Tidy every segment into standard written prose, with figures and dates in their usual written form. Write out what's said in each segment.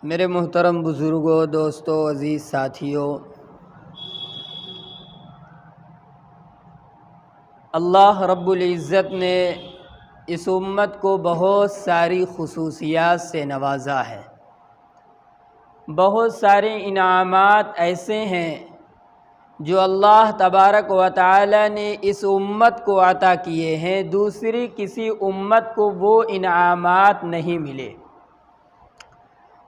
میرے محترم بزرگوں، دوستوں، عزیز ساتھیوں، اللہ رب العزت نے اس امت کو بہت ساری خصوصیات سے نوازا ہے۔ بہت سارے انعامات ایسے ہیں جو اللہ تبارک و تعالی نے اس امت کو عطا کیے ہیں، دوسری کسی امت کو وہ انعامات نہیں ملے۔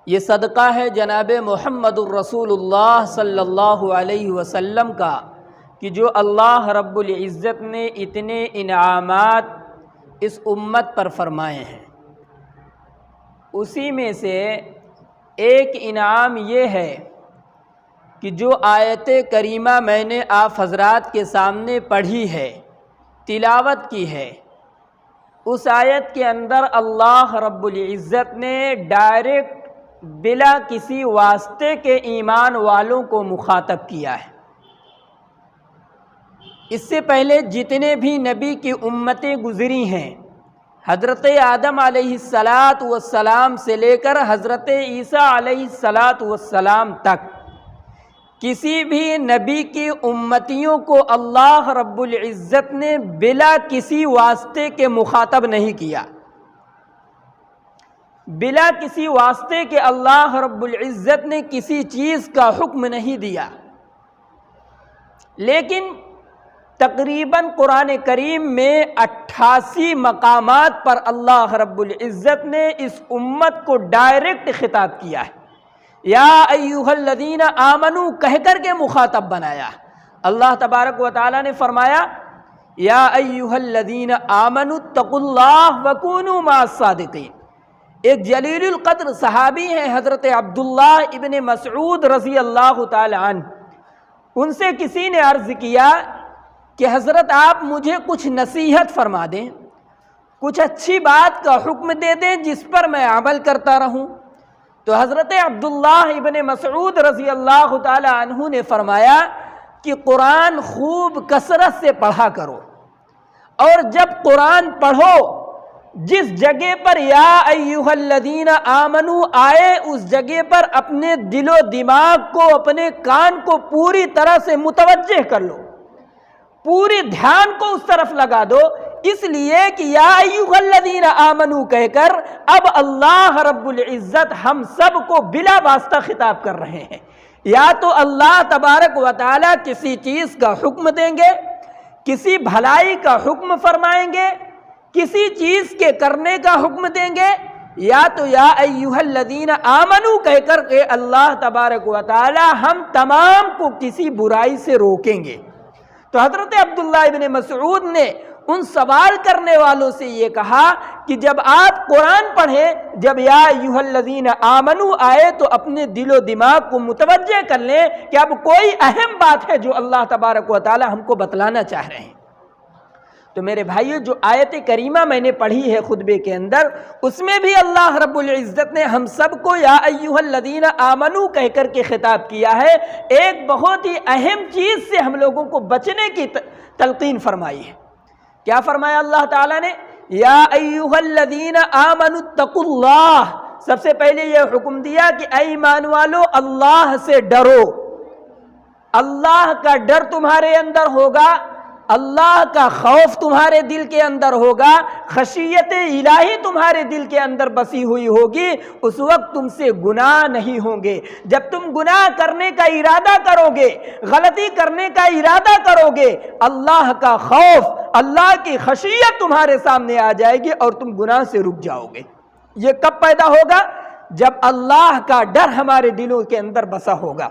یہ صدقہ ہے جناب محمد الرسول اللہ صلی اللہ علیہ وسلم کا کہ جو اللہ رب العزت نے اتنے انعامات اس امت پر فرمائے ہیں۔ اسی میں سے ایک انعام یہ ہے کہ جو آیت کریمہ میں نے آپ حضرات کے سامنے پڑھی ہے، تلاوت کی ہے، اس آیت کے اندر اللہ رب العزت نے ڈائریکٹ بلا کسی واسطے کے ایمان والوں کو مخاطب کیا ہے۔ اس سے پہلے جتنے بھی نبی کی امتیں گزری ہیں، حضرت آدم علیہ السلام سے لے کر حضرت عیسیٰ علیہ السلام تک، کسی بھی نبی کی امتیوں کو اللہ رب العزت نے بلا کسی واسطے کے مخاطب نہیں کیا۔ بلا کسی واسطے کے اللہ رب العزت نے کسی چیز کا حکم نہیں دیا، لیکن تقریباً قرآن کریم میں 88 مقامات پر اللہ رب العزت نے اس امت کو ڈائریکٹ خطاب کیا ہے۔ یا ایھا الذین آمنو کہہ کر کے مخاطب بنایا۔ اللہ تبارک و تعالی نے فرمایا یا ایھا الذین آمنو اتقوا اللہ وکونوا مع الصادقین۔ ایک جلیل القدر صحابی ہیں حضرت عبداللہ ابن مسعود رضی اللہ تعالی عنہ، ان سے کسی نے عرض کیا کہ حضرت آپ مجھے کچھ نصیحت فرما دیں، کچھ اچھی بات کا حکم دے دیں جس پر میں عمل کرتا رہوں۔ تو حضرت عبداللہ ابن مسعود رضی اللہ تعالی عنہ نے فرمایا کہ قرآن خوب کثرت سے پڑھا کرو، اور جب قرآن پڑھو جس جگہ پر یا ایھا الذین آمنو آئے اس جگہ پر اپنے دل و دماغ کو، اپنے کان کو پوری طرح سے متوجہ کر لو، پوری دھیان کو اس طرف لگا دو، اس لیے کہ یا ایھا الذین آمنو کہہ کر اب اللہ رب العزت ہم سب کو بلا واسطہ خطاب کر رہے ہیں۔ یا تو اللہ تبارک و تعالی کسی چیز کا حکم دیں گے، کسی بھلائی کا حکم فرمائیں گے، کسی چیز کے کرنے کا حکم دیں گے، یا تو یا ایھا الذین آمنو کہہ کر کے اللہ تبارک و تعالی ہم تمام کو کسی برائی سے روکیں گے۔ تو حضرت عبداللہ ابن مسعود نے ان سوال کرنے والوں سے یہ کہا کہ جب آپ قرآن پڑھیں، جب یا ایھا الذین آمنو آئے تو اپنے دل و دماغ کو متوجہ کر لیں کہ اب کوئی اہم بات ہے جو اللہ تبارک و تعالی ہم کو بتلانا چاہ رہے ہیں۔ تو میرے بھائیو، جو آیت کریمہ میں نے پڑھی ہے خطبے کے اندر، اس میں بھی اللہ رب العزت نے ہم سب کو یا ایھا الذین آمنو کہہ کر کے خطاب کیا ہے۔ ایک بہت ہی اہم چیز سے ہم لوگوں کو بچنے کی تلقین فرمائی ہے۔ کیا فرمایا اللہ تعالیٰ نے؟ یا ایھا الذین آمنوا اتقوا اللہ۔ سب سے پہلے یہ حکم دیا کہ اے ایمان والو اللہ سے ڈرو۔ اللہ کا ڈر تمہارے اندر ہوگا، اللہ کا خوف تمہارے دل کے اندر ہوگا، خشیت الہی تمہارے دل کے اندر بسی ہوئی ہوگی، اس وقت تم سے گناہ نہیں ہوں گے۔ جب تم گناہ کرنے کا ارادہ کرو گے، غلطی کرنے کا ارادہ کرو گے، اللہ کا خوف، اللہ کی خشیت تمہارے سامنے آ جائے گی اور تم گناہ سے رک جاؤ گے۔ یہ کب پیدا ہوگا؟ جب اللہ کا ڈر ہمارے دلوں کے اندر بسا ہوگا۔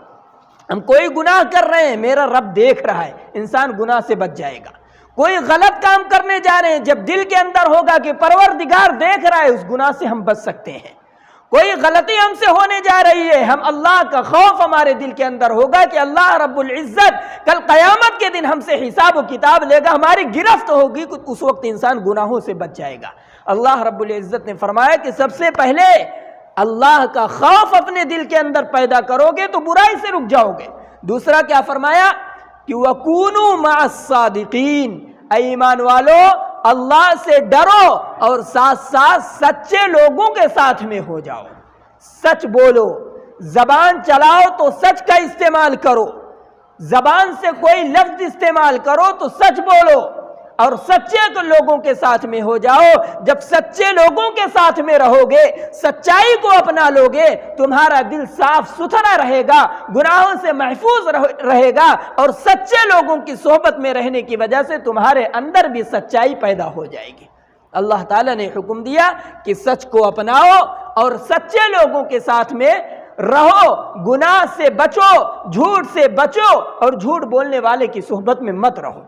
ہم کوئی گناہ کر رہے ہیں، میرا رب دیکھ رہا ہے، انسان گناہ سے بچ جائے گا۔ کوئی غلط کام کرنے جا رہے ہیں، جب دل کے اندر ہوگا کہ پروردگار دیکھ رہا ہے، اس گناہ سے ہم بچ سکتے ہیں۔ کوئی غلطی ہم سے ہونے جا رہی ہے، ہم اللہ کا خوف ہمارے دل کے اندر ہوگا کہ اللہ رب العزت کل قیامت کے دن ہم سے حساب و کتاب لے گا، ہماری گرفت ہوگی، اس وقت انسان گناہوں سے بچ جائے گا۔ اللہ رب العزت نے فرمایا کہ سب سے پہلے اللہ کا خوف اپنے دل کے اندر پیدا کرو گے تو برائی سے رک جاؤ گے۔ دوسرا کیا فرمایا کہ وَكُونُوا مَعَ الصَّادِقِينَ، اے ایمان والو اللہ سے ڈرو اور ساتھ ساتھ سچے لوگوں کے ساتھ میں ہو جاؤ۔ سچ بولو، زبان چلاؤ تو سچ کا استعمال کرو، زبان سے کوئی لفظ استعمال کرو تو سچ بولو اور سچے لوگوں کے ساتھ میں ہو جاؤ۔ جب سچے لوگوں کے ساتھ میں رہو گے، سچائی کو اپنا لو گے، تمہارا دل صاف ستھرا رہے گا، گناہوں سے محفوظ رہے گا، اور سچے لوگوں کی صحبت میں رہنے کی وجہ سے تمہارے اندر بھی سچائی پیدا ہو جائے گی۔ اللہ تعالیٰ نے حکم دیا کہ سچ کو اپناؤ اور سچے لوگوں کے ساتھ میں رہو، گناہ سے بچو، جھوٹ سے بچو، اور جھوٹ بولنے والے کی صحبت میں مت رہو۔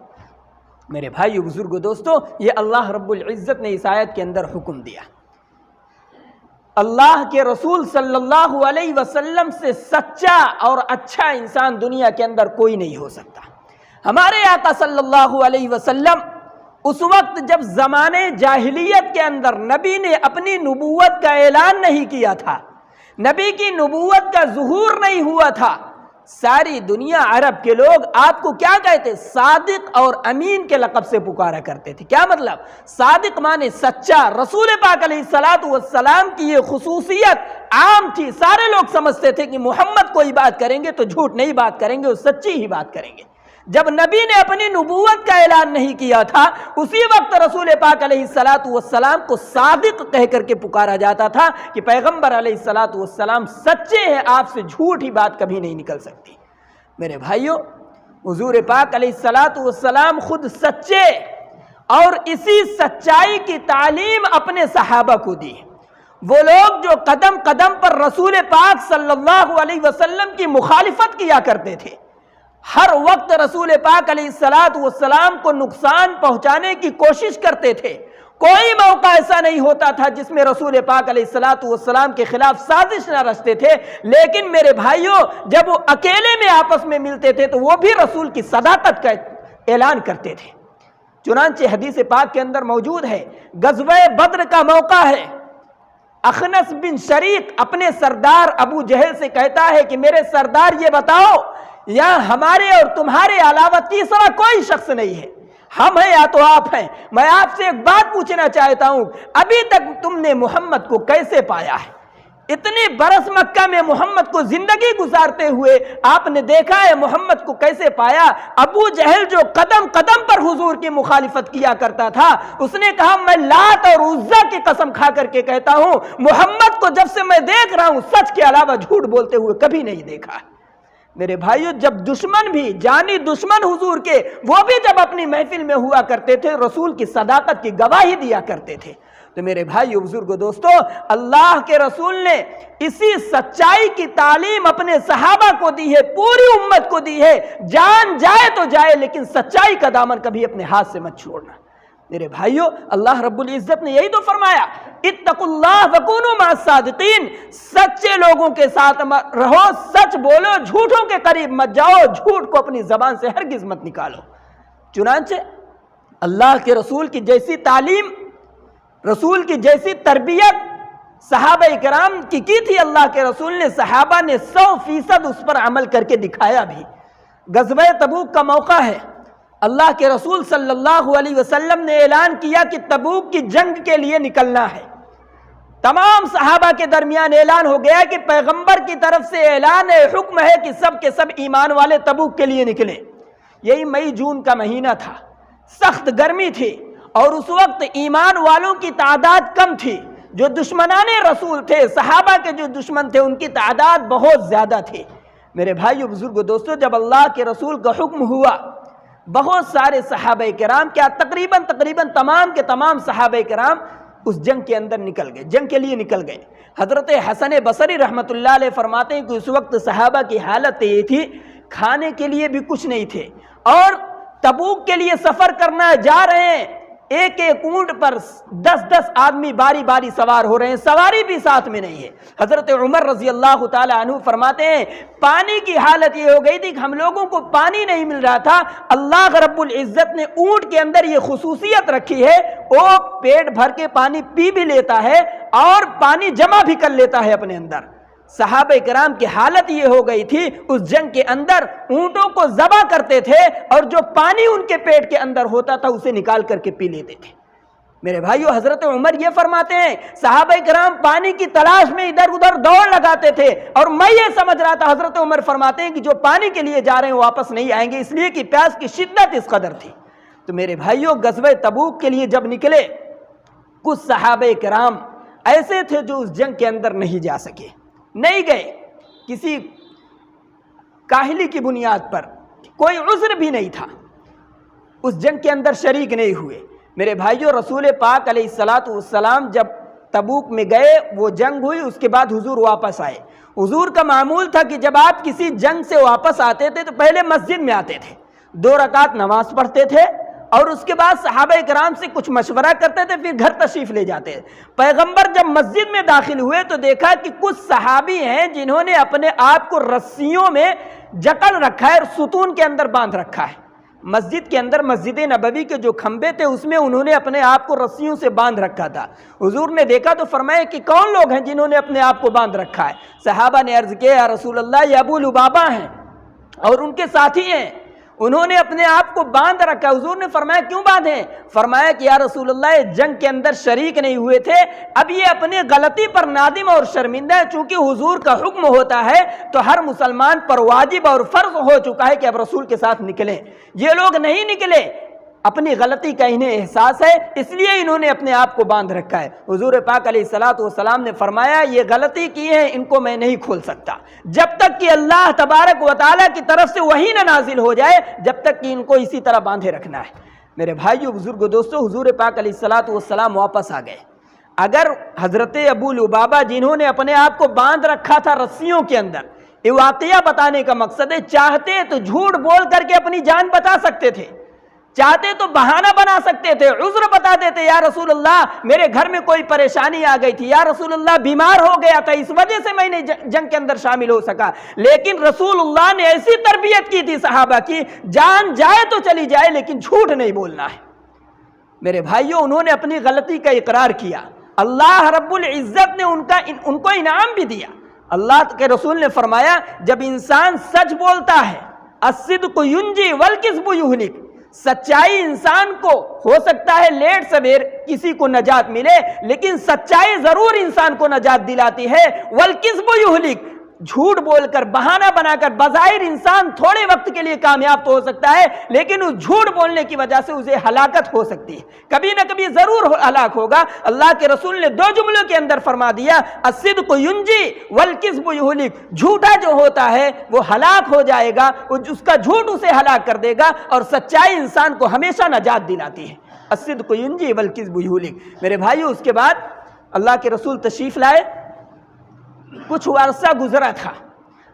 میرے بھائیو، بزرگو، دوستو، یہ اللہ رب العزت نے اس آیت کے اندر حکم دیا۔ اللہ کے رسول صلی اللہ علیہ وسلم سے سچا اور اچھا انسان دنیا کے اندر کوئی نہیں ہو سکتا۔ ہمارے آقا صلی اللہ علیہ وسلم اس وقت جب زمانے جاہلیت کے اندر نبی نے اپنی نبوت کا اعلان نہیں کیا تھا، نبی کی نبوت کا ظہور نہیں ہوا تھا، ساری دنیا عرب کے لوگ آپ کو کیا کہتے؟ صادق اور امین کے لقب سے پکارا کرتے تھے۔ کیا مطلب؟ صادق مانے سچا۔ رسول پاک علیہ السلام کی یہ خصوصیت عام تھی، سارے لوگ سمجھتے تھے کہ محمد کوئی بات کریں گے تو جھوٹ نہیں بات کریں گے، وہ سچی ہی بات کریں گے۔ جب نبی نے اپنی نبوت کا اعلان نہیں کیا تھا، اسی وقت رسول پاک علیہ السلام کو صادق کہہ کر کے پکارا جاتا تھا کہ پیغمبر علیہ السلام سچے ہیں، آپ سے جھوٹ ہی بات کبھی نہیں نکل سکتی۔ میرے بھائیوں، حضور پاک علیہ السلام خود سچے، اور اسی سچائی کی تعلیم اپنے صحابہ کو دی۔ وہ لوگ جو قدم قدم پر رسول پاک صلی اللہ علیہ وسلم کی مخالفت کیا کرتے تھے، ہر وقت رسول پاک علیہ السلام کو نقصان پہنچانے کی کوشش کرتے تھے، کوئی موقع ایسا نہیں ہوتا تھا جس میں رسول پاک علیہ السلام کے خلاف سازش نہ رچتے تھے۔ لیکن میرے بھائیوں، جب وہ اکیلے میں آپس میں ملتے تھے تو وہ بھی رسول کی صداقت کا اعلان کرتے تھے۔ چنانچہ حدیث پاک کے اندر موجود ہے، غزوہ بدر کا موقع ہے، اخنس بن شریق اپنے سردار ابو جہل سے کہتا ہے کہ میرے سردار یہ بتاؤ، یا ہمارے اور تمہارے علاوہ تیسرا کوئی شخص نہیں ہے، ہم ہیں یا تو آپ ہیں، میں آپ سے ایک بات پوچھنا چاہتا ہوں، ابھی تک تم نے محمد کو کیسے پایا ہے؟ اتنے برس مکہ میں محمد کو زندگی گزارتے ہوئے آپ نے دیکھا ہے محمد کو کیسے پایا؟ ابو جہل جو قدم قدم پر حضور کی مخالفت کیا کرتا تھا، اس نے کہا میں لات اور عزا کی قسم کھا کر کے کہتا ہوں، محمد کو جب سے میں دیکھ رہا ہوں سچ کے علاوہ جھوٹ بولتے ہوئے کبھی نہیں دیکھا۔ میرے بھائیو، جب دشمن بھی، جانی دشمن حضور کے، وہ بھی جب اپنی محفل میں ہوا کرتے تھے رسول کی صداقت کی گواہی دیا کرتے تھے۔ تو میرے بھائیو، بزرگو، دوستو، اللہ کے رسول نے اسی سچائی کی تعلیم اپنے صحابہ کو دی ہے، پوری امت کو دی ہے۔ جان جائے تو جائے، لیکن سچائی کا دامن کبھی اپنے ہاتھ سے مت چھوڑنا۔ میرے بھائیو، اللہ رب العزت نے یہی تو فرمایا، اتقوا اللہ وکونوا مع الصادقین، سچے لوگوں کے ساتھ رہو، سچ بولو، جھوٹوں کے قریب مت جاؤ، جھوٹ کو اپنی زبان سے ہرگز مت نکالو۔ چنانچہ اللہ کے رسول کی جیسی تعلیم، رسول کی جیسی تربیت صحابہ کرام کی تھی اللہ کے رسول نے، صحابہ نے 100% اس پر عمل کر کے دکھایا بھی۔ غزوہ تبوک کا موقع ہے، اللہ کے رسول صلی اللہ علیہ وسلم نے اعلان کیا کہ تبوک کی جنگ کے لیے نکلنا ہے۔ تمام صحابہ کے درمیان اعلان ہو گیا کہ پیغمبر کی طرف سے اعلان ہے، حکم ہے کہ سب کے سب ایمان والے تبوک کے لیے نکلیں۔ یہی مئی جون کا مہینہ تھا، سخت گرمی تھی، اور اس وقت ایمان والوں کی تعداد کم تھی۔ جو دشمنان رسول تھے، صحابہ کے جو دشمن تھے، ان کی تعداد بہت زیادہ تھی۔ میرے بھائیو، بزرگو، دوستو، جب اللہ کے رسول کا حکم ہوا، بہت سارے صحابہ کرام، کیا تقریباً تمام کے تمام صحابہ کرام اس جنگ کے اندر نکل گئے، جنگ کے لیے نکل گئے۔ حضرت حسن بصری رحمت اللہ علیہ فرماتے ہیں کہ اس وقت صحابہ کی حالت یہ تھی، کھانے کے لیے بھی کچھ نہیں تھے، اور تبوک کے لیے سفر کرنا جا رہے ہیں، ایک ایک اونٹ پر 10 آدمی باری باری سوار ہو رہے ہیں، سواری بھی ساتھ میں نہیں ہے۔ حضرت عمر رضی اللہ تعالی عنہ فرماتے ہیں، پانی کی حالت یہ ہو گئی تھی کہ ہم لوگوں کو پانی نہیں مل رہا تھا۔ اللہ رب العزت نے اونٹ کے اندر یہ خصوصیت رکھی ہے، وہ پیٹ بھر کے پانی پی بھی لیتا ہے اور پانی جمع بھی کر لیتا ہے اپنے اندر۔ صحابہ کرام کی حالت یہ ہو گئی تھی، اس جنگ کے اندر اونٹوں کو ذبح کرتے تھے، اور جو پانی ان کے پیٹ کے اندر ہوتا تھا اسے نکال کر کے پی لیتے تھے۔ میرے بھائیو حضرت عمر یہ فرماتے ہیں صحابہ کرام پانی کی تلاش میں ادھر ادھر دوڑ لگاتے تھے اور میں یہ سمجھ رہا تھا، حضرت عمر فرماتے ہیں کہ جو پانی کے لیے جا رہے ہیں واپس نہیں آئیں گے، اس لیے کہ پیاس کی شدت اس قدر تھی۔ تو میرے بھائیو غزوہ تبوک کے لیے جب نکلے، کچھ صحابہ کرام ایسے تھے جو اس جنگ کے اندر نہیں جا سکے، نہیں گئے، کسی کاہلی کی بنیاد پر، کوئی عذر بھی نہیں تھا، اس جنگ کے اندر شریک نہیں ہوئے۔ میرے بھائیو رسول پاک علیہ السلام جب تبوک میں گئے، وہ جنگ ہوئی، اس کے بعد حضور واپس آئے۔ حضور کا معمول تھا کہ جب آپ کسی جنگ سے واپس آتے تھے تو پہلے مسجد میں آتے تھے، 2 رکعت نماز پڑھتے تھے اور اس کے بعد صحابہ کرام سے کچھ مشورہ کرتے تھے، پھر گھر تشریف لے جاتے تھے۔ پیغمبر جب مسجد میں داخل ہوئے تو دیکھا کہ کچھ صحابی ہیں جنہوں نے اپنے آپ کو رسیوں میں جکڑ رکھا ہے اور ستون کے اندر باندھ رکھا ہے۔ مسجد کے اندر مسجد نبوی کے جو کھمبے تھے اس میں انہوں نے اپنے آپ کو رسیوں سے باندھ رکھا تھا۔ حضور نے دیکھا تو فرمایا کہ کون لوگ ہیں جنہوں نے اپنے آپ کو باندھ رکھا ہے؟ صحابہ نے عرض کیا یا رسول اللہ یہ ابو لبابہ ہیں اور ان کے ساتھی ہیں، انہوں نے اپنے آپ کو باندھ رکھا۔ حضور نے فرمایا کیوں باندھے؟ فرمایا کہ یا رسول اللہ یہ جنگ کے اندر شریک نہیں ہوئے تھے، اب یہ اپنے غلطی پر نادم اور شرمندہ ہے، چونکہ حضور کا حکم ہوتا ہے تو ہر مسلمان پر واجب اور فرض ہو چکا ہے کہ اب رسول کے ساتھ نکلیں۔ یہ لوگ نہیں نکلے، اپنی غلطی کا انہیں احساس ہے، اس لیے انہوں نے اپنے آپ کو باندھ رکھا ہے۔ حضور پاک علیہ السلام نے فرمایا یہ غلطی کی ہے، ان کو میں نہیں کھول سکتا جب تک کہ اللہ تبارک و تعالیٰ کی طرف سے وحی نہ نازل ہو جائے، جب تک کہ ان کو اسی طرح باندھے رکھنا ہے۔ میرے بھائیو بزرگو دوستو، حضور پاک علیہ السلام واپس آ گئے۔ اگر حضرت ابو لبابہ جنہوں نے اپنے آپ کو باندھ رکھا تھا رسیوں کے اندر، یہ واقعہ بتانے کا مقصد ہے، چاہتے تو جھوٹ بول کر کے اپنی جان بچا سکتے تھے، چاہتے تو بہانہ بنا سکتے تھے، عذر بتا دیتے یا رسول اللہ میرے گھر میں کوئی پریشانی آ گئی تھی، یا رسول اللہ بیمار ہو گیا تھا اس وجہ سے میں نے جنگ کے اندر شامل ہو سکا۔ لیکن رسول اللہ نے ایسی تربیت کی تھی صحابہ کی، جان جائے تو چلی جائے لیکن جھوٹ نہیں بولنا ہے۔ میرے بھائیوں انہوں نے اپنی غلطی کا اقرار کیا، اللہ رب العزت نے ان کو انعام بھی دیا۔ اللہ کے رسول نے فرمایا جب انسان سچ بولتا ہے، الصدق ینجی والکذب یہلک، سچائی انسان کو ہو سکتا ہے لیٹ سویر کسی کو نجات ملے، لیکن سچائی ضرور انسان کو نجات دلاتی ہے۔ والکذب یہلک، جھوٹ بول کر بہانہ بنا کر بظاہر انسان تھوڑے وقت کے لیے کامیاب تو ہو سکتا ہے، لیکن اس جھوٹ بولنے کی وجہ سے اسے ہلاکت ہو سکتی ہے، کبھی نہ کبھی ضرور ہلاک ہوگا۔ اللہ کے رسول نے 2 جملوں کے اندر فرما دیا الصدق ینجی والکذب یہلک، جھوٹا جو ہوتا ہے وہ ہلاک ہو جائے گا، اس کا جھوٹ اسے ہلاک کر دے گا، اور سچائی انسان کو ہمیشہ نجات دلاتی ہے۔ الصدق ینجی والکذب یہلک۔ میرے بھائیو اس کے بعد اللہ کے رسول تشریف لائے، کچھ عرصہ گزرا تھا،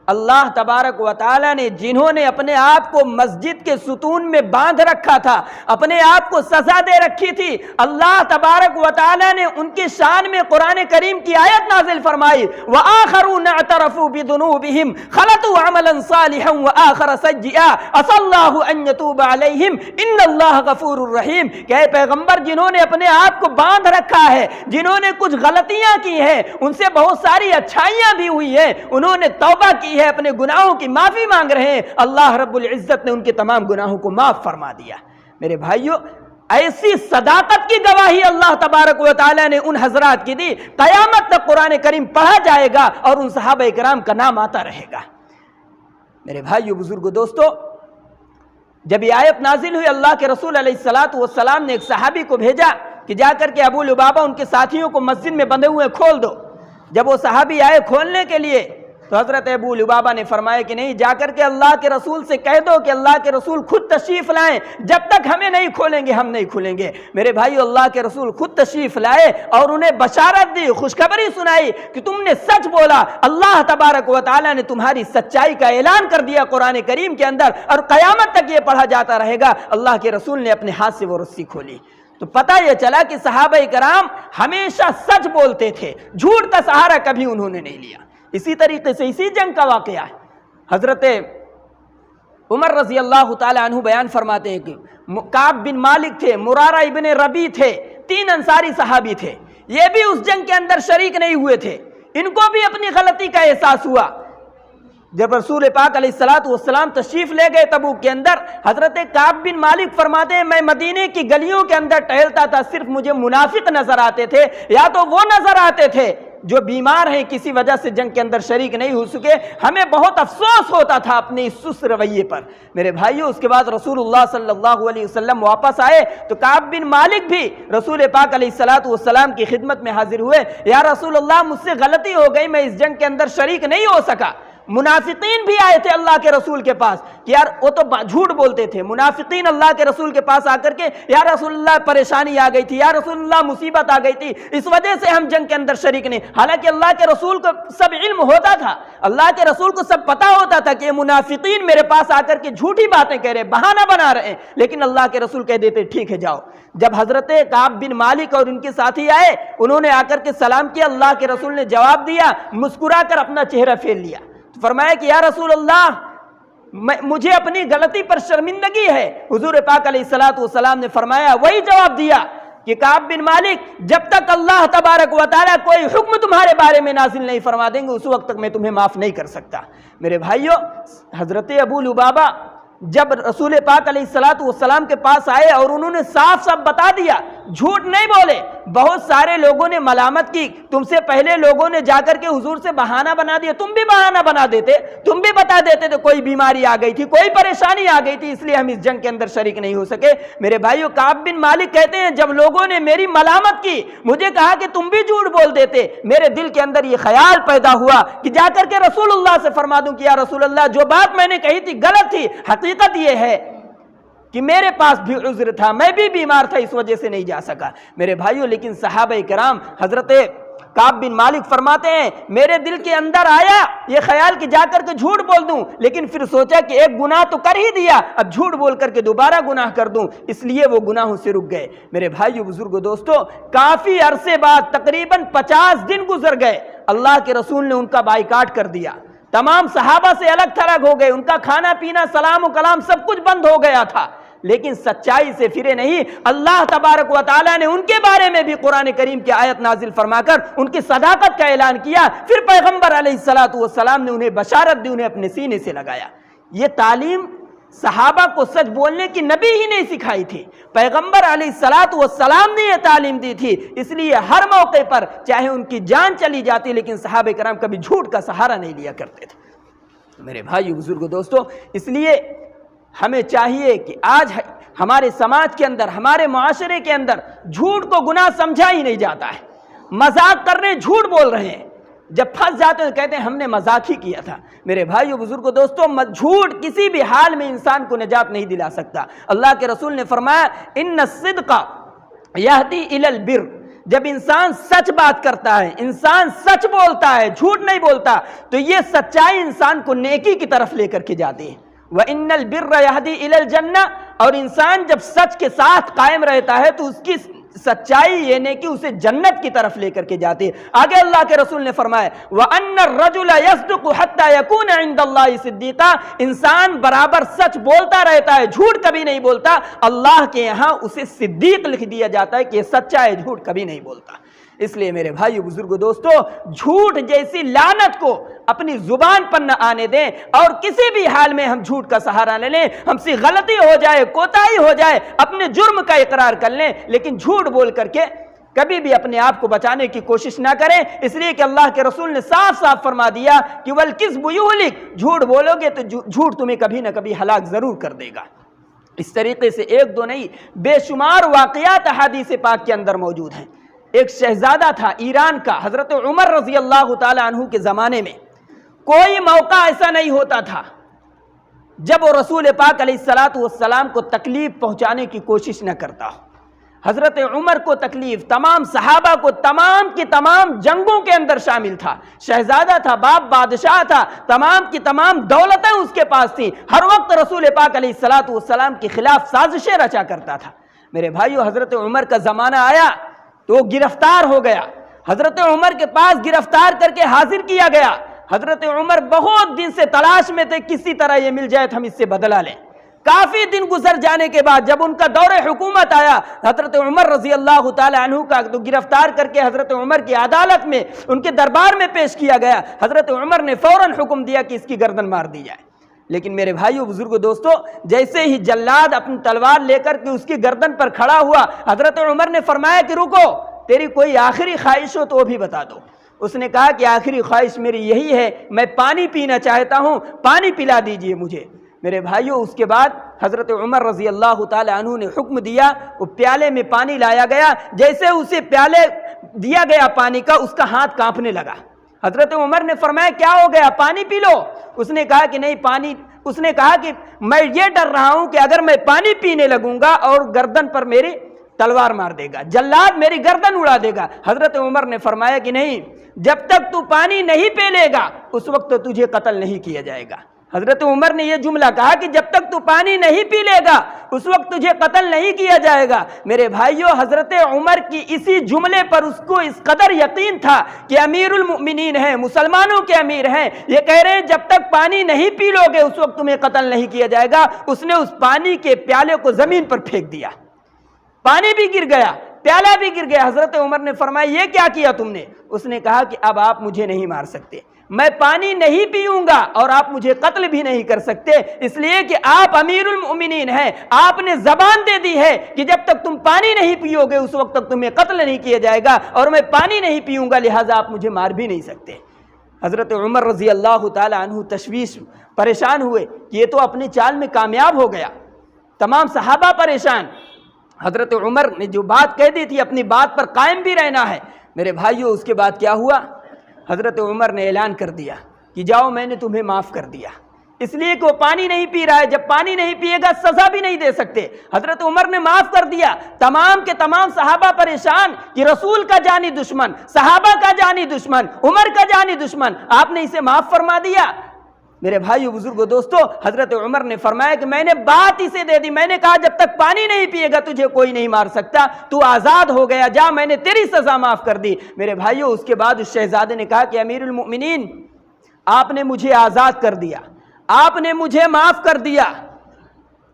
اللہ تبارک و تعالیٰ نے جنہوں نے اپنے آپ کو مسجد کے ستون میں باندھ رکھا تھا، اپنے آپ کو سزا دے رکھی تھی، اللہ تبارک و تعالیٰ نے ان کی شان میں قرآن کریم کی آیت نازل فرمائی وَآخَرُونَ اعْتَرَفُوا بِذُنُوبِهِمْ خَلَطُوا عَمَلًا صَالِحًا وَآخَرَ سَيِّئًا عَسَى اللَّهُ أَن يَتُوبَ عَلَيْهِمْ إِنَّ اللَّهَ غَفُورٌ رَحِيمٌ۔ کہ اے پیغمبر جنہوں نے اپنے آپ کو باندھ رکھا ہے، جنہوں نے کچھ غلطیاں کی ہیں، ان سے بہت ساری اچھائیاں بھی ہوئی ہیں، انہوں نے توبہ کی ہے، اپنے گناہوں کی معافی مانگ رہے ہیں، اللہ رب العزت نے ان کے تمام گناہوں کو معاف فرما دیا۔ میرے بھائیو ایسی صداقت کی گواہی اللہ تبارک و تعالیٰ نے ان حضرات کی دی، قیامت تک قرآن کریم پڑھا جائے گا اور ان صحابہ کرام کا نام آتا رہے گا۔ میرے بھائیو بزرگو دوستو، جب یہ آیت نازل ہوئی، اللہ کے رسول علیہ السلام نے ایک صحابی کو بھیجا کہ جا کر کے ابو لبابہ ان کے ساتھیوں کو مسجد میں بندھے ہوئے کھول دو۔ جب وہ صحابی آئے کھولنے کے لیے تو حضرت ابو لبابہ نے فرمایا کہ نہیں، جا کر کے اللہ کے رسول سے کہہ دو کہ اللہ کے رسول خود تشریف لائیں، جب تک ہمیں نہیں کھولیں گے ہم نہیں کھولیں گے۔ میرے بھائیو اللہ کے رسول خود تشریف لائے اور انہیں بشارت دی، خوشخبری سنائی کہ تم نے سچ بولا، اللہ تبارک و تعالیٰ نے تمہاری سچائی کا اعلان کر دیا قرآن کریم کے اندر، اور قیامت تک یہ پڑھا جاتا رہے گا۔ اللہ کے رسول نے اپنے ہاتھ سے وہ رسی کھولی تو پتہ یہ چلا کہ صحابہ کرام ہمیشہ سچ بولتے تھے، جھوٹ کا سہارا کبھی انہوں نے نہیں لیا۔ اسی طریقے سے اسی جنگ کا واقعہ ہے، حضرت عمر رضی اللہ تعالی عنہ بیان فرماتے ہیں کہ کعب بن مالک تھے، مرارہ ابن ربیع تھے، 3 انصاری صحابی تھے، یہ بھی اس جنگ کے اندر شریک نہیں ہوئے تھے، ان کو بھی اپنی غلطی کا احساس ہوا۔ جب رسول پاک علیہ الصلوۃ والسلام تشریف لے گئے تبوک کے اندر، حضرت کعب بن مالک فرماتے ہیں میں مدینے کی گلیوں کے اندر ٹہلتا تھا، صرف مجھے منافق نظر آتے تھے، یا تو وہ نظر آتے تھے جو بیمار ہیں، کسی وجہ سے جنگ کے اندر شریک نہیں ہو سکے، ہمیں بہت افسوس ہوتا تھا اپنے اس سست رویے پر۔ میرے بھائیوں، اس کے بعد رسول اللہ صلی اللہ علیہ وسلم واپس آئے تو کعب بن مالک بھی رسول پاک علیہ الصلوۃ والسلام کی خدمت میں حاضر ہوئے، یا رسول اللہ مجھ سے غلطی ہو گئی، میں اس جنگ کے اندر شریک نہیں ہو سکا۔ منافقین بھی آئے تھے اللہ کے رسول کے پاس کہ یار وہ تو جھوٹ بولتے تھے، منافقین اللہ کے رسول کے پاس آ کر کے یا رسول اللہ پریشانی آ گئی تھی، یا رسول اللہ مصیبت آ گئی تھی، اس وجہ سے ہم جنگ کے اندر شریک نہیں۔ حالانکہ اللہ کے رسول کو سب علم ہوتا تھا، اللہ کے رسول کو سب پتا ہوتا تھا کہ یہ منافقین میرے پاس آ کر کے جھوٹی باتیں کہہ رہے، بہانہ بنا رہے ہیں، لیکن اللہ کے رسول کہہ دیتے ٹھیک ہے جاؤ۔ جب حضرت کعب بن مالک اور ان کے ساتھی آئے، انہوں نے آ کر کے سلام کیا، اللہ کے رسول نے جواب دیا، مسکرا کر اپنا چہرہ پھیر لیا، فرمایا کہ یا رسول اللہ مجھے اپنی غلطی پر شرمندگی ہے۔ حضور پاک علیہ الصلوۃ والسلام نے فرمایا، وہی جواب دیا کہ کعب بن مالک جب تک اللہ تبارک و تعالیٰ کوئی حکم تمہارے بارے میں نازل نہیں فرما دیں گے اس وقت تک میں تمہیں معاف نہیں کر سکتا۔ میرے بھائیوں، حضرت ابو لبابہ جب رسول پاک علیہ الصلوۃ والسلام کے پاس آئے اور انہوں نے صاف صاف بتا دیا، جھوٹ نہیں بولے، بہت سارے لوگوں نے ملامت کی، تم سے پہلے لوگوں نے جا کر کے حضور سے بہانہ بنا دیا، تم بھی بہانہ بنا دیتے، تم بھی بتا دیتے تو کوئی بیماری آ گئی تھی، کوئی پریشانی آ گئی تھی، اس لیے ہم اس جنگ کے اندر شریک نہیں ہو سکے۔ میرے بھائیو، کعب بن مالک کہتے ہیں جب لوگوں نے میری ملامت کی، مجھے کہا کہ تم بھی جھوٹ بول دیتے، میرے دل کے اندر یہ خیال پیدا ہوا کہ جا کر کے رسول اللہ سے فرما دوں کہ یا رسول اللہ جو بات میں نے کہی تھی غلط تھی، حقیقت یہ ہے کہ میرے پاس بھی عذر تھا، میں بھی بیمار تھا، اس وجہ سے نہیں جا سکا۔ میرے بھائیوں، لیکن صحابہ کرام، حضرت کعب بن مالک فرماتے ہیں میرے دل کے اندر آیا یہ خیال کہ جا کر کے جھوٹ بول دوں، لیکن پھر سوچا کہ ایک گناہ تو کر ہی دیا، اب جھوٹ بول کر کے دوبارہ گناہ کر دوں، اس لیے وہ گناہوں سے رک گئے۔ میرے بھائیو، بزرگو، دوستو، کافی عرصے بعد تقریباً 50 دن گزر گئے، اللہ کے رسول نے ان کا بائیکاٹ کر دیا، تمام صحابہ سے الگ تھلگ ہو گئے، ان کا کھانا پینا، سلام و کلام سب کچھ بند ہو گیا تھا، لیکن سچائی سے پھرے نہیں۔ اللہ تبارک و تعالیٰ نے ان کے بارے میں بھی قرآن کریم کی آیت نازل فرما کر ان کی صداقت کا اعلان کیا، پھر پیغمبر علیہ الصلوۃ والسلام نے انہیں بشارت دی، انہیں اپنے سینے سے لگایا۔ یہ تعلیم صحابہ کو سچ بولنے کی نبی ہی نہیں سکھائی تھی، پیغمبر علیہ الصلوۃ والسلام نے یہ تعلیم دی تھی، اس لیے ہر موقع پر چاہے ان کی جان چلی جاتی لیکن صحابہ کرام کبھی جھوٹ کا سہارا نہیں لیا کرتے تھے۔ میرے بھائیو، بزرگو، دوستو، اس لیے ہمیں چاہیے کہ آج ہمارے سماج کے اندر، ہمارے معاشرے کے اندر جھوٹ کو گناہ سمجھا ہی نہیں جاتا ہے، مذاق کر رہے ہیں، جھوٹ بول رہے ہیں، جب پھنس جاتے ہیں کہتے ہیں ہم نے مذاق ہی کیا تھا۔ میرے بھائیو، بزرگو، دوستو، جھوٹ کسی بھی حال میں انسان کو نجات نہیں دلا سکتا۔ اللہ کے رسول نے فرمایا ان الصدق یہدی الی البر، جب انسان سچ بات کرتا ہے، انسان سچ بولتا ہے، جھوٹ نہیں بولتا، تو یہ سچائی انسان کو نیکی کی طرف لے کر کے جاتی ہے۔ وَإِنَّ الْبِرَّ يَهْدِي إِلَى الْجَنَّةِ، اور انسان جب سچ کے ساتھ قائم رہتا ہے تو اس کی سچائی یہ نیکی اسے جنت کی طرف لے کر کے جاتی ہے۔ آگے اللہ کے رسول نے فرمایا وَأَنَّ الرَّجُلَ يَصْدُقُ حَتَّى يَكُونَ عِنْدَ اللَّهِ صِدِّيقًا، انسان برابر سچ بولتا رہتا ہے، جھوٹ کبھی نہیں بولتا، اللہ کے یہاں اسے صدیق لکھ دیا جاتا ہے کہ یہ سچا ہے، جھوٹ کبھی نہیں بولتا۔ اس لیے میرے بھائیو، بزرگو، دوستو، جھوٹ جیسی لعنت کو اپنی زبان پر نہ آنے دیں، اور کسی بھی حال میں ہم جھوٹ کا سہارا لے لیں، ہم سے غلطی ہو جائے، کوتاہی ہو جائے، اپنے جرم کا اقرار کر لیں، لیکن جھوٹ بول کر کے کبھی بھی اپنے آپ کو بچانے کی کوشش نہ کریں، اس لیے کہ اللہ کے رسول نے صاف صاف فرما دیا کہ وَالْكِذْبُ يُهْلِكُ، جھوٹ بولو گے تو جھوٹ تمہیں کبھی نہ کبھی ہلاک ضرور کر دے گا۔ اس طریقے سے ایک دو نہیں، بے شمار واقعات احادیث پاک کے اندر موجود ہیں۔ ایک شہزادہ تھا ایران کا، حضرت عمر رضی اللہ تعالی عنہ کے زمانے میں کوئی موقع ایسا نہیں ہوتا تھا جب وہ رسول پاک علیہ الصلوۃ والسلام کو تکلیف پہنچانے کی کوشش نہ کرتا ہو۔ حضرت عمر کو تکلیف، تمام صحابہ کو تمام کی تمام جنگوں کے اندر شامل تھا، شہزادہ تھا، باپ بادشاہ تھا، تمام کی تمام دولتیں اس کے پاس تھیں، ہر وقت رسول پاک علیہ الصلوۃ والسلام کے خلاف سازشیں رچا کرتا تھا۔ میرے بھائیو، حضرت عمر کا زمانہ آیا تو وہ گرفتار ہو گیا، حضرت عمر کے پاس گرفتار کر کے حاضر کیا گیا۔ حضرت عمر بہت دن سے تلاش میں تھے کسی طرح یہ مل جائے تو ہم اس سے بدلہ لیں۔ کافی دن گزر جانے کے بعد جب ان کا دور حکومت آیا، حضرت عمر رضی اللہ تعالی عنہ کا تو گرفتار کر کے حضرت عمر کی عدالت میں ان کے دربار میں پیش کیا گیا۔ حضرت عمر نے فوراً حکم دیا کہ اس کی گردن مار دی جائے۔ لیکن میرے بھائیو بزرگو دوستو، جیسے ہی جلاد اپنی تلوار لے کر کے اس کی گردن پر کھڑا ہوا، حضرت عمر نے فرمایا کہ رکو، تیری کوئی آخری خواہش ہو تو وہ بھی بتا دو۔ اس نے کہا کہ آخری خواہش میری یہی ہے، میں پانی پینا چاہتا ہوں، پانی پلا دیجئے مجھے۔ میرے بھائیو اس کے بعد حضرت عمر رضی اللہ تعالی عنہ نے حکم دیا، وہ پیالے میں پانی لایا گیا۔ جیسے اسے پیالے دیا گیا پانی کا، اس کا ہاتھ کانپنے لگا۔ حضرت عمر نے فرمایا کیا ہو گیا، پانی پی لو۔ اس نے کہا کہ نہیں پانی، اس نے کہا کہ میں یہ ڈر رہا ہوں کہ اگر میں پانی پینے لگوں گا اور گردن پر میری تلوار مار دے گا، جلاد میری گردن اڑا دے گا۔ حضرت عمر نے فرمایا کہ نہیں، جب تک تو پانی نہیں پی لے گا اس وقت تو تجھے قتل نہیں کیا جائے گا۔ حضرت عمر نے یہ جملہ کہا کہ جب تک تو پانی نہیں پی لے گا اس وقت تجھے قتل نہیں کیا جائے گا۔ میرے بھائیو حضرت عمر کی اسی جملے پر اس کو اس قدر یقین تھا کہ امیر المؤمنین ہیں، مسلمانوں کے امیر ہیں، یہ کہہ رہے ہیں جب تک پانی نہیں پی لو گے اس وقت تمہیں قتل نہیں کیا جائے گا۔ اس نے اس پانی کے پیالے کو زمین پر پھینک دیا، پانی بھی گر گیا، پیالہ بھی گر گیا۔ حضرت عمر نے فرمایا یہ کیا کیا تم نے؟ اس نے کہا کہ اب آپ مجھے نہیں مار سکتے، میں پانی نہیں پیوں گا اور آپ مجھے قتل بھی نہیں کر سکتے، اس لیے کہ آپ امیر المؤمنین ہیں، آپ نے زبان دے دی ہے کہ جب تک تم پانی نہیں پیو گے اس وقت تک تمہیں قتل نہیں کیا جائے گا، اور میں پانی نہیں پیوں گا لہٰذا آپ مجھے مار بھی نہیں سکتے۔ حضرت عمر رضی اللہ تعالی عنہ تشویش پریشان ہوئے کہ یہ تو اپنی چال میں کامیاب ہو گیا، تمام صحابہ پریشان۔ حضرت عمر نے جو بات کہہ دی تھی اپنی بات پر قائم بھی رہنا ہے۔ میرے بھائیو اس کے بعد کیا ہوا؟ حضرت عمر نے اعلان کر دیا کہ جاؤ میں نے تمہیں معاف کر دیا، اس لیے کہ وہ پانی نہیں پی رہا ہے، جب پانی نہیں پیے گا سزا بھی نہیں دے سکتے۔ حضرت عمر نے معاف کر دیا۔ تمام کے تمام صحابہ پریشان کہ رسول کا جانی دشمن، صحابہ کا جانی دشمن، عمر کا جانی دشمن، آپ نے اسے معاف فرما دیا۔ میرے بھائیو بزرگو دوستو، حضرت عمر نے فرمایا کہ میں نے بات اسے دے دی، میں نے کہا جب تک پانی نہیں پیے گا تجھے کوئی نہیں مار سکتا، تو آزاد ہو گیا، جا میں نے تیری سزا معاف کر دی۔ میرے بھائیو اس کے بعد اس شہزادے نے کہا کہ امیر المؤمنین آپ نے مجھے آزاد کر دیا، آپ نے مجھے معاف کر دیا،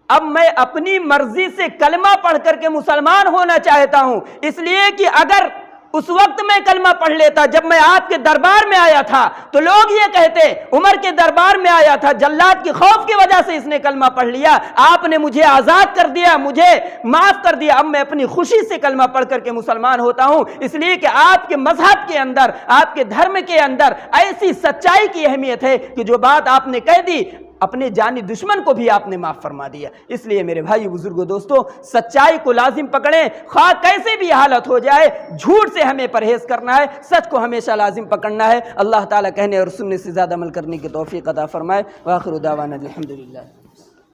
اب میں اپنی مرضی سے کلمہ پڑھ کر کے مسلمان ہونا چاہتا ہوں، اس لیے کہ اگر اس وقت میں کلمہ پڑھ لیتا جب میں آپ کے دربار میں آیا تھا تو لوگ یہ کہتے عمر کے دربار میں آیا تھا، جلاد کی خوف کی وجہ سے اس نے کلمہ پڑھ لیا، آپ نے مجھے آزاد کر دیا، مجھے معاف کر دیا، اب میں اپنی خوشی سے کلمہ پڑھ کر کے مسلمان ہوتا ہوں، اس لیے کہ آپ کے مذہب کے اندر، آپ کے دھرم کے اندر ایسی سچائی کی اہمیت ہے کہ جو بات آپ نے کہہ دی اپنے جانی دشمن کو بھی آپ نے معاف فرما دیا۔ اس لیے میرے بھائی بزرگوں دوستو، سچائی کو لازم پکڑیں، خواہ کیسے بھی حالت ہو جائے، جھوٹ سے ہمیں پرہیز کرنا ہے، سچ کو ہمیشہ لازم پکڑنا ہے۔ اللہ تعالیٰ کہنے اور سننے سے زیادہ عمل کرنے کی توفیق عطا فرمائے۔ وآخر دعوانا الحمدللہ۔